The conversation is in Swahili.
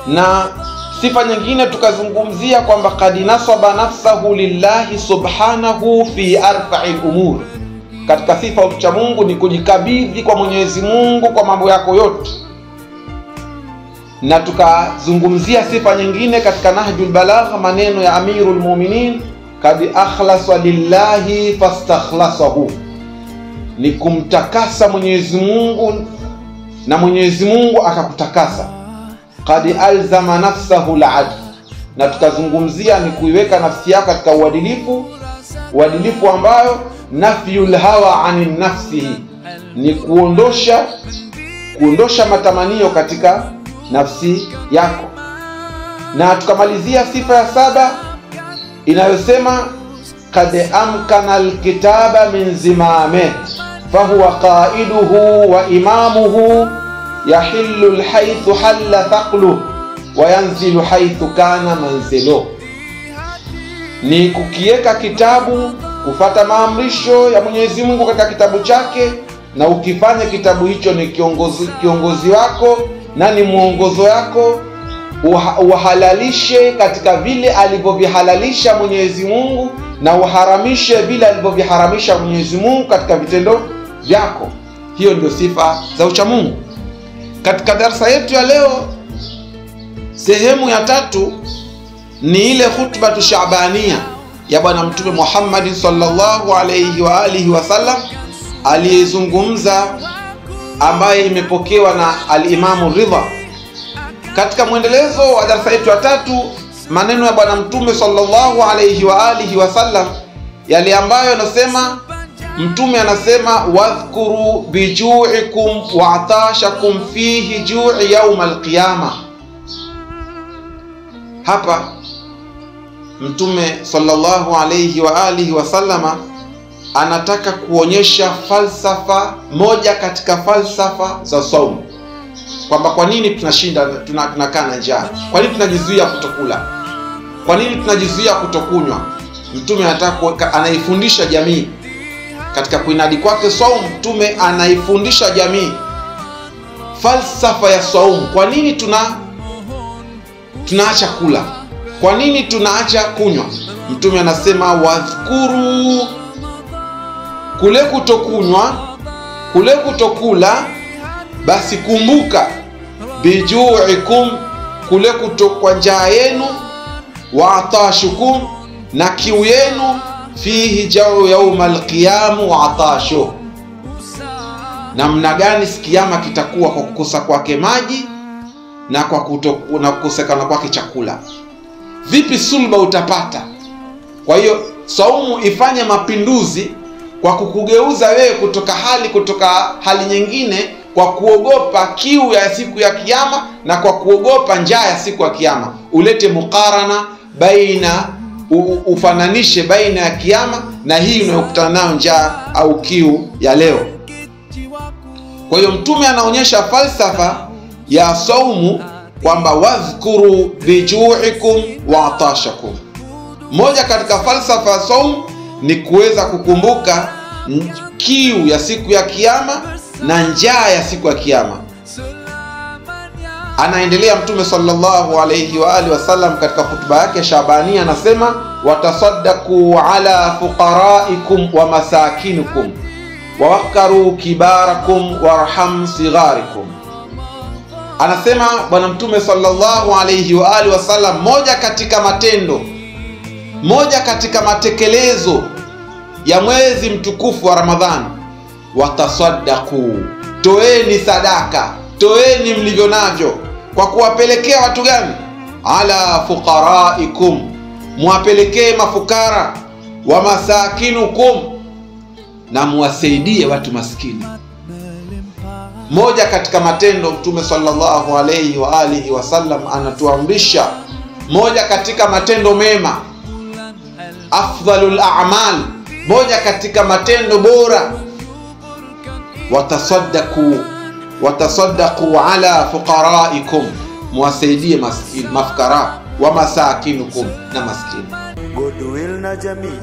Na sifa nyingine tukazungumzia kwamba qad nasaba nafsahu lillahi subhanahu fi arfa'il umur. Katika sifa ya ucha Mungu ni kujikabidhi kwa Mwenyezi Mungu kwa mambo yako yote. Na tukazungumzia sifa nyingine katika Nahjul Balagha, maneno ya Amirul Mu'minin, qad akhlasa lillahi fastakhlasahu, ni kumtakasa Mwenyezi Mungu na Mwenyezi Mungu akakutakasa. Qad alzama nafsahu al-adl, na tukazungumzia ni kuiweka nafsi yako katika uadilifu ambayo nafyul hawa anin nafsihi, ni kuondosha matamanio katika nafsi yako. Na tukamalizia sifa ya 7 inayosema qad amkana al-kitaba min zimame fahuwa qaiduhu wa imamuhu yahillu haythu halla thaqlu wa yanzilu haythu kana manzilu, ni kukieka kitabu, kufata maamrisho ya Mwenyezi Mungu katika kitabu chake, na ukifanya kitabu hicho ni kiongozi wako na ni mwongozo wako, uhalalishe katika vile alivyovihalalisha Mwenyezi Mungu na uharamishe vile alivyoviharamisha Mwenyezi Mungu katika vitendo vyako. Hiyo ndio sifa za ucha Mungu. Katika darasa yetu ya leo, sehemu ya 3 ni ile khutbatu Shaabania ya Bwana Mtume Muhammad sallallahu alayhi wa alihi wasallam aliyezungumza, ambaye imepokewa na al-Imam Ridha. Katika mwendelezo wa darasa yetu ya 3, maneno ya Bwana Mtume sallallahu alayhi wa alihi wasallam yale ambayo yanasema, Mtume anasema wadhkuru biju'ikum wa atashakum fihi ju'i yawm al-qiyama. Hapa Mtume sallallahu alayhi wa alihi wasallama anataka kuonyesha falsafa moja katika falsafa za saumu, kwamba kwa nini tunakaa na njaa, kwa nini tunajizuia kutokula, kwa nini tunajizuia kutokunywa. Mtume anataka anaifundisha jamii katika kuinadi kwake saumu. Mtume anaifundisha jamii falsafa ya saumu. Kwa nini tunaacha kula, kwa nini tunaacha kunywa? Mtume anasema wadhkuru, kule kutokunywa, kule kutokula, basi kumbuka biju'ikum, kule kutokwa njaa yenu, wa atashukum, na kiu yenu, fihi jau yawmal qiyam wa atashu, namna gani kiyama kitakuwa kwa kukosa kwake maji na kwa kukosekana kwake chakula. Vipi sulba utapata? Kwa hiyo saumu ifanye mapinduzi kwa kukugeuza wewe kutoka hali nyingine, kwa kuogopa kiu ya siku ya kiyama na kwa kuogopa njaa ya siku ya kiyama. Ulete mukarana baina, ufananishe baina ya kiyama na hii unayokutana nayo, njaa au kiu ya leo. Kwa hiyo Mtume anaonyesha falsafa ya saumu kwamba wadhkuru biju'ikum wa atashakum. Moja katika falsafa ya saumu ni kuweza kukumbuka kiu ya siku ya kiyama na njaa ya siku ya kiyama. Anaendelea Mtume sallallahu alayhi wa alihi wasallam katika hutuba yake Shaabania, anasema watasaddaqu ala fuqaraikum wa masakinikum wa wakaru kibarakum warham sigharikum. Anasema Bwana Mtume sallallahu alayhi wa alihi wasallam, moja katika matekelezo ya mwezi mtukufu wa Ramadhani, watasaddaqu, toeni sadaka, toeni mlivyo navyo, kwa kuwapelekea watu gani? Ala fuqaraikum, muwapelekee mafukara, wa masakinukum, na muwasaidie watu maskini. Moja katika matendo Mtume sallallahu alayhi wa alihi wasallam anatuamrisha, moja katika matendo mema, afdhalul a'mal, moja katika matendo bora, watasaddaqu ala fuqaraikum, muwasaidie maskini, mafukara, wa masakinukum, na maskini. Goodwill na jamii.